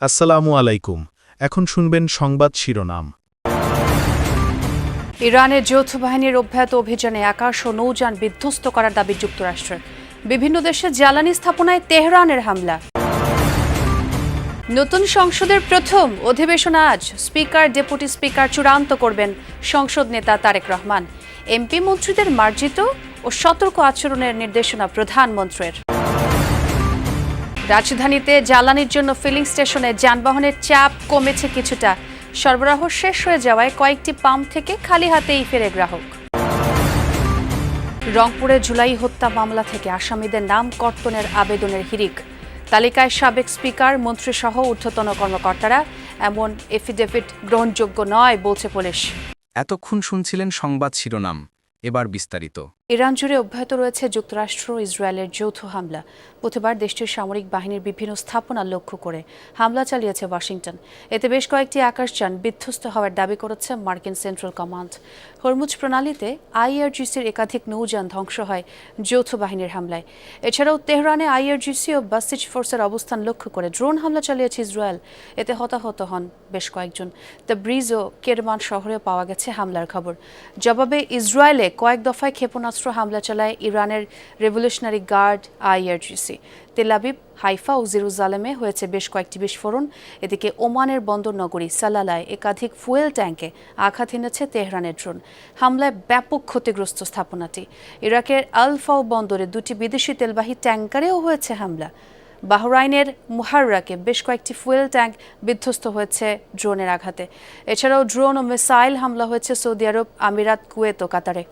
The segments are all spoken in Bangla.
আসসালামু আলাইকুম। এখন শুনবেন সংবাদ শিরোনাম। ইরানের যৌথ বাহিনীর অব্যাহত অভিযানে আকাশ ও নৌযান বিধ্বস্ত করার দাবি যুক্তরাষ্ট্রের। বিভিন্ন দেশে জ্বালানি স্থাপনায় তেহরানের হামলা। নতুন সংসদের প্রথম অধিবেশন আজ। স্পিকার ডেপুটি স্পিকার চূড়ান্ত করবেন সংসদ নেতা তারেক রহমান। এমপি মন্ত্রীদের মার্জিত ও সতর্ক আচরণের নির্দেশনা প্রধানমন্ত্রীর। রাজধানীতে জ্বালানির জন্য ফিলিং স্টেশনে যানবাহনের চাপ কমেছে কিছুটা। সরবরাহ শেষ হয়ে যাওয়ায় কয়েকটি পাম্প থেকে খালি হাতেই ফেরে গ্রাহক। রংপুরে জুলাই হত্যা মামলা থেকে আসামিদের নাম কর্তনের আবেদনের হিড়িক। তালিকায় সাবেক স্পিকার, মন্ত্রীসহ ঊর্ধ্বতন কর্মকর্তারা। এমন এফিডেভিট গ্রহণযোগ্য নয় বলছে পুলিশ। এতক্ষণ শুনছিলেন সংবাদ শিরোনাম, এবার বিস্তারিত। ইরান জুড়ে অব্যাহত রয়েছে যুক্তরাষ্ট্র ও ইসরায়েলের যৌথ হামলা। বুধবার দেশটির সামরিক বাহিনীর বিভিন্ন স্থাপনা লক্ষ্য করে হামলা চালিয়েছে ওয়াশিংটন। এতে বেশ কয়েকটি আকাশযান বিধ্বস্ত হওয়ার দাবি করেছে মার্কিন সেন্ট্রাল কমান্ড। হরমুজ প্রণালীতে আইআরজিসির একাধিক নৌযান ধ্বংস হয় যৌথ বাহিনীর হামলায়। এছাড়াও তেহরানে আইআরজিসি ও বাসিজ ফোর্সের অবস্থান লক্ষ্য করে ড্রোন হামলা চালিয়েছে ইসরায়েল। এতে হতাহত হন বেশ কয়েকজন। তাবরিজ ও কেরমান শহরেও পাওয়া গেছে হামলার খবর। জবাবে ইসরায়েলে কয়েক দফায় ক্ষেপণাস্ত্র হামলা চালায় ইরানের revolutionary guard IRGC. Tel Aviv, Haifa ও জেরুজালেমে হয়েছে বেশ কয়েকটি বিস্ফোরণ। এদিকে ওমানের বন্দর নগরী সালালায় একাধিক ফুয়েল ট্যাঙ্কে আঘাত এনেছে তেহরানের ড্রোন। হামলায় ব্যাপক ক্ষতিগ্রস্ত স্থাপনাটি। ইরাকের আল-ফাও বন্দরে দুটি বিদেশি তেলবাহী ট্যাঙ্কারেও হয়েছে হামলা। বাহরাইনের মুহাররাকে বেশ কয়েকটি ফুয়েল ট্যাঙ্ক বিধ্বস্ত হয়েছে ড্রোনের আঘাতে। এছাড়াও ড্রোন ও মিসাইল হামলা হয়েছে সৌদি আরব, আমিরাত, কুয়েত ও কাতারে।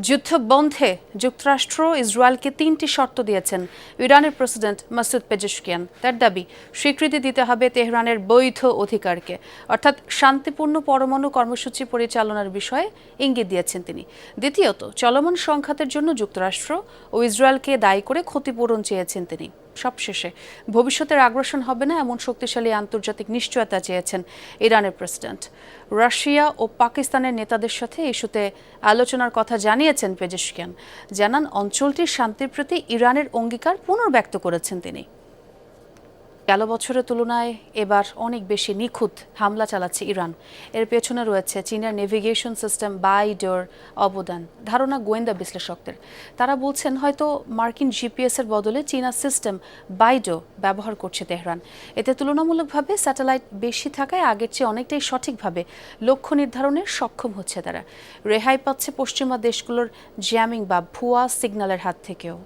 যুদ্ধ বন্ধে যুক্তরাষ্ট্র ইসরায়েলকে ৩টি শর্ত দিয়েছেন ইরানের প্রেসিডেন্ট মাসুদ পেজেশকিয়ান। তার দাবি, স্বীকৃতি দিতে হবে তেহরানের বৈধ অধিকারকে, অর্থাৎ শান্তিপূর্ণ পরমাণু কর্মসূচি পরিচালনার বিষয়ে ইঙ্গিত দিয়েছেন তিনি। দ্বিতীয়ত, চলমান সংঘাতের জন্য যুক্তরাষ্ট্র ও ইসরায়েলকে দায়ী করে ক্ষতিপূরণ চেয়েছেন তিনি। সবশেষে ভবিষ্যতের আগ্রাসন হবে না এমন শক্তিশালী আন্তর্জাতিক নিশ্চয়তা চেয়েছেন ইরানের প্রেসিডেন্ট। রাশিয়া ও পাকিস্তানের নেতাদের সাথে ইস্যুতে আলোচনার কথা জানিয়েছেন পেজেশকিয়ান। জানান, অঞ্চলটির শান্তির প্রতি ইরানের অঙ্গীকার পুনর্ব্যক্ত করেছেন তিনি। গেল বছরের তুলনায় এবার অনেক বেশি নিখুঁত হামলা চালাচ্ছে ইরান। এর পেছনে রয়েছে চীনের নেভিগেশন সিস্টেম বাইডোর অবদান, ধারণা গোয়েন্দা বিশ্লেষকদের। তারা বলছেন, হয়তো মার্কিন জিপিএসের বদলে চীনা সিস্টেম বাইডো ব্যবহার করছে তেহরান। এতে তুলনামূলকভাবে স্যাটেলাইট বেশি থাকায় আগের চেয়ে অনেকটাই সঠিকভাবে লক্ষ্য নির্ধারণে সক্ষম হচ্ছে তারা। রেহাই পাচ্ছে পশ্চিমা দেশগুলোর জ্যামিং বা ভুয়া সিগন্যালের হাত থেকেও।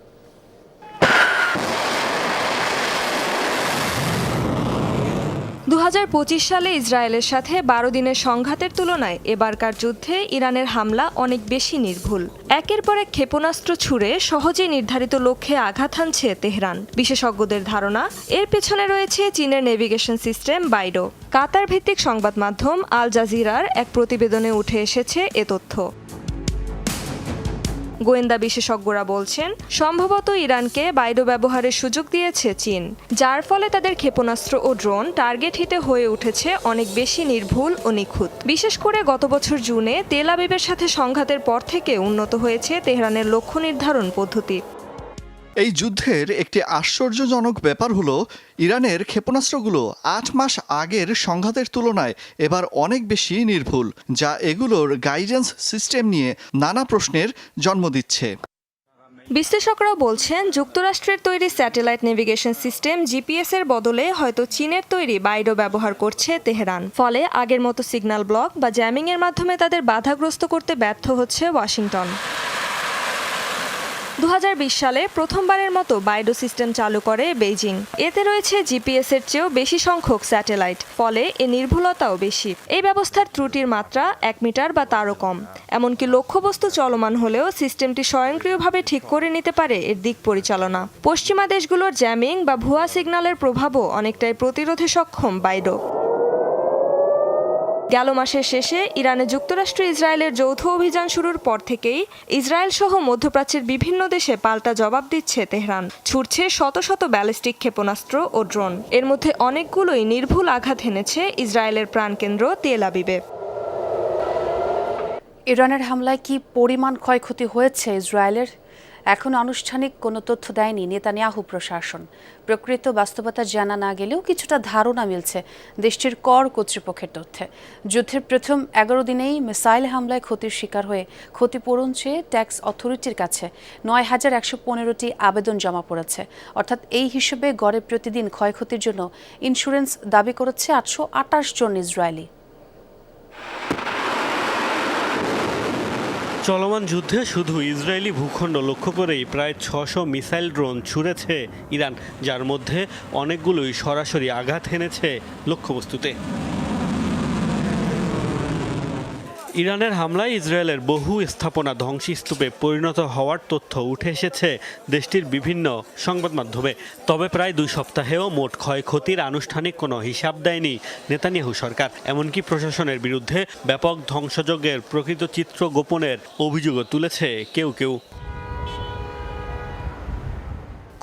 ২০২৫ সালে ইসরায়েলের সাথে ১২ দিনের সংঘাতের তুলনায় এবারকার যুদ্ধে ইরানের হামলা অনেক বেশি নির্ভুল। একের পর এক ক্ষেপণাস্ত্র ছুড়ে সহজেই নির্ধারিত লক্ষ্যে আঘাত হানছে তেহরান। বিশেষজ্ঞদের ধারণা, এর পেছনে রয়েছে চীনের নেভিগেশন সিস্টেম বাইডো। কাতার ভিত্তিক সংবাদ মাধ্যম আল জাজিরার এক প্রতিবেদনে উঠে এসেছে এ তথ্য। গোয়েন্দা বিশেষজ্ঞরা বলছেন, সম্ভবত ইরানকে বাইডো ব্যবহারের সুযোগ দিয়েছে চীন, যার ফলে তাদের ক্ষেপণাস্ত্র ও ড্রোন টার্গেট হিটে হয়ে উঠেছে অনেক বেশি নির্ভুল ও নিখুঁত। বিশেষ করে গত বছর জুনে তেল আবিবের সাথে সংঘাতের পর থেকে উন্নত হয়েছে তেহরানের লক্ষ্য নির্ধারণ পদ্ধতি। এই যুদ্ধের একটি আশ্চর্যজনক ব্যাপার হলো, ইরানের ক্ষেপণাস্ত্রগুলো ৮ মাস আগের সংঘাতের তুলনায় এবার অনেক বেশি নির্ভুল, যা এগুলোর গাইডেন্স সিস্টেম নিয়ে নানা প্রশ্নের জন্ম দিচ্ছে। বিশ্লেষকরা বলছেন, যুক্তরাষ্ট্রের তৈরি স্যাটেলাইট নেভিগেশন সিস্টেম জিপিএস এর বদলে হয়তো চীনের তৈরি বাইডো ব্যবহার করছে তেহরান। ফলে আগের মতো সিগন্যাল ব্লক বা জ্যামিং এর মাধ্যমে তাদের বাধাগ্রস্ত করতে ব্যর্থ হচ্ছে ওয়াশিংটন। ২০২০ সালে প্রথমবারের মতো বাইডো সিস্টেম চালু করে বেইজিং। এতে রয়েছে জিপিএস এর চেয়েও বেশি সংখ্যক স্যাটেলাইট, ফলে এ নির্ভুলতাও বেশি। এই ব্যবস্থার ত্রুটির মাত্রা ১ মিটার বা তারও কম। এমনকি লক্ষ্যবস্তু চলমান হলেও সিস্টেমটি স্বয়ংক্রিয়ভাবে ঠিক করে নিতে পারে এর দিক পরিচালনা। পশ্চিমা দেশগুলোর জ্যামিং বা ভুয়া সিগন্যালের প্রভাবও অনেকটাই প্রতিরোধে সক্ষম বাইডো। গেল মাসের শেষে ইরানে যুক্তরাষ্ট্র ইসরায়েলের যৌথ অভিযান শুরুর পর থেকেই ইসরায়েল সহ মধ্যপ্রাচ্যের বিভিন্ন দেশে পাল্টা জবাব দিচ্ছে তেহরান। ছুটছে শত শত ব্যালিস্টিক ক্ষেপণাস্ত্র ও ড্রোন। এর মধ্যে অনেকগুলোই নির্ভুল আঘাত হেনেছে ইসরায়েলের প্রাণকেন্দ্র তেল আবিবে। ইরানের হামলায় কি পরিমাণ ক্ষয়ক্ষতি হয়েছে ইসরায়েলের? এখন আনুষ্ঠানিক কোনো তথ্য দেয়নি নেতানিয়াহু প্রশাসন। প্রকৃত বাস্তবতা জানা না গেলেও কিছুটা ধারণা মিলছে দেশটির কর কর্তৃপক্ষের তথ্যে। যুদ্ধের প্রথম 11 দিনেই মিসাইল হামলায় ক্ষতির শিকার হয়ে ক্ষতিপূরণ চেয়ে ট্যাক্স অথরিটির কাছে ৯,১15টি আবেদন জমা পড়েছে। অর্থাৎ এই হিসেবে গড়ে প্রতিদিন ক্ষয়ক্ষতির জন্য ইন্স্যুরেন্স দাবি করেছে 828 জন ইসরায়েলি। চলমান যুদ্ধে শুধু ইসরায়েলি ভূখণ্ড লক্ষ্য করেই প্রায় 600 মিসাইল ড্রোন ছুড়েছে ইরান, যার মধ্যে অনেকগুলোই সরাসরি আঘাত হেনেছে লক্ষ্যবস্তুতে। ইরানের হামলায় ইসরায়েলের বহু স্থাপনা ধ্বংসস্তূপে পরিণত হওয়ার তথ্য উঠে এসেছে দেশটির বিভিন্ন সংবাদ মাধ্যমে। তবে প্রায় 2 সপ্তাহেও মোট ক্ষয়ক্ষতির আনুষ্ঠানিক কোনো হিসাব দেয়নি নেতানিয়াহু সরকার। এমনকি প্রশাসনের বিরুদ্ধে ব্যাপক ধ্বংসযজ্ঞের প্রকৃত চিত্র গোপনের অভিযোগও তুলেছে কেউ কেউ।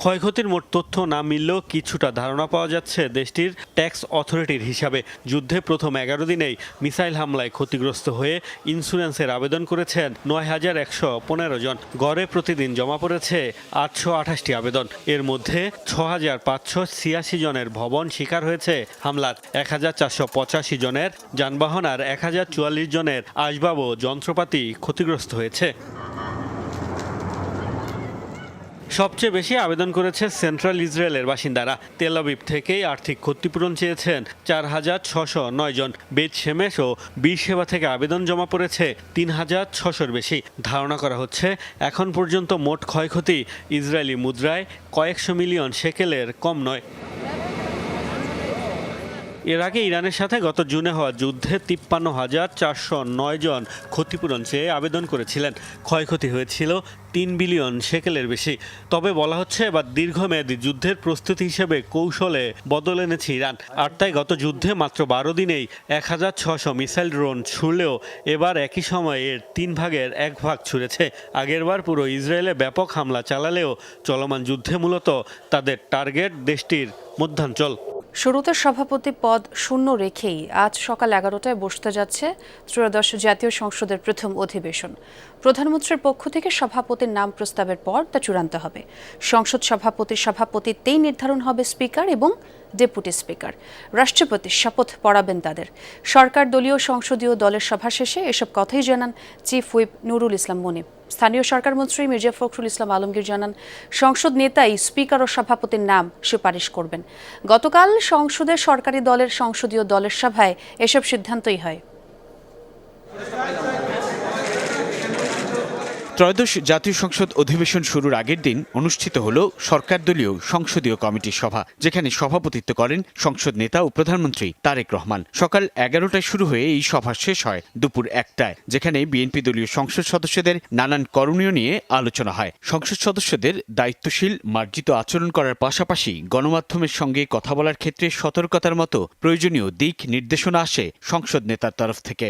ক্ষয়ক্ষতির মোট তথ্য না মিললেও কিছুটা ধারণা পাওয়া যাচ্ছে দেশটির ট্যাক্স অথরিটির হিসাবে। যুদ্ধে প্রথম 11 দিনেই মিসাইল হামলায় ক্ষতিগ্রস্ত হয়ে ইন্স্যুরেন্সের আবেদন করেছেন ৯,১15 জন। গড়ে প্রতিদিন জমা পড়েছে 828টি আবেদন। এর মধ্যে 6,586 জনের ভবন শিকার হয়েছে হামলার, 1,485 জনের যানবাহন আর 1,044 জনের আসবাব ও যন্ত্রপাতি ক্ষতিগ্রস্ত হয়েছে। সবচেয়ে বেশি আবেদন করেছে সেন্ট্রাল ইসরায়েলের বাসিন্দারা। তেল আবিব থেকেই আর্থিক ক্ষতিপূরণ চেয়েছেন 4,609 জন। বেত শেমেশ ও বীরসেবা থেকে আবেদন জমা পড়েছে 3,600-র বেশি। ধারণা করা হচ্ছে এখন পর্যন্ত মোট ক্ষয়ক্ষতি ইসরায়েলি মুদ্রায় কয়েকশো মিলিয়ন শেকেলের কম নয়। এর আগে ইরানের সাথে গত জুনে হওয়া যুদ্ধে 53,409 জন ক্ষতিপূরণ চেয়ে আবেদন করেছিলেন। ক্ষয়ক্ষতি হয়েছিল 3 বিলিয়ন শেকেলের বেশি। তবে বলা হচ্ছে এবার দীর্ঘমেয়াদী যুদ্ধের প্রস্তুতি হিসেবে কৌশলে বদল এনেছে ইরান। আর তাই গত যুদ্ধে মাত্র 12 দিনেই 1,600 মিসাইল ড্রোন ছুড়লেও এবার একই সময়ে এর 3 ভাগের 1 ভাগ ছুড়েছে। আগেরবার পুরো ইসরায়েলে ব্যাপক হামলা চালালেও চলমান যুদ্ধে মূলত তাদের টার্গেট দেশটির মধ্যাঞ্চল। শুরুতে সভাপতি পদ শূন্য রেখেই আজ সকাল 11টায় বসতে যাচ্ছে ত্রয়োদশ জাতীয় সংসদের প্রথম অধিবেশন। প্রধানমন্ত্রীর পক্ষ থেকে সভাপতির নাম প্রস্তাবের পর তা চূড়ান্ত হবে। সংসদ সভাপতির সভাপতিত্বেই নির্ধারণ হবে স্পিকার এবং ডেপুটি স্পিকার। রাষ্ট্রপতি শপথ পড়াবেন তাদের। সরকার দলীয় সংসদীয় দলের সভা শেষে এসব কথাই জানান চিফ হুইপ নুরুল ইসলাম মনিব। স্থানীয় সরকার মন্ত্রী মির্জা ফখরুল ইসলাম আলমগীর জানান, সংসদ নেতাই স্পিকার ও সভাপতির নাম সুপারিশ করবেন। গতকাল সংসদের সরকারি দলের সংসদীয় দলের সভায় এসব সিদ্ধান্তই হয়। ত্রয়োদশ জাতীয় সংসদ অধিবেশন শুরুর আগের দিন অনুষ্ঠিত হল সরকার দলীয় সংসদীয় কমিটির সভা, যেখানে সভাপতিত্ব করেন সংসদ নেতা ও প্রধানমন্ত্রী তারেক রহমান। সকাল 11টায় শুরু হয়ে এই সভা শেষ হয় দুপুর 1টায়, যেখানে বিএনপি দলীয় সংসদ সদস্যদের নানান করণীয় নিয়ে আলোচনা হয়। সংসদ সদস্যদের দায়িত্বশীল মার্জিত আচরণ করার পাশাপাশি গণমাধ্যমের সঙ্গে কথা বলার ক্ষেত্রে সতর্কতার মতো প্রয়োজনীয় দিক নির্দেশনা আসে সংসদ নেতার তরফ থেকে।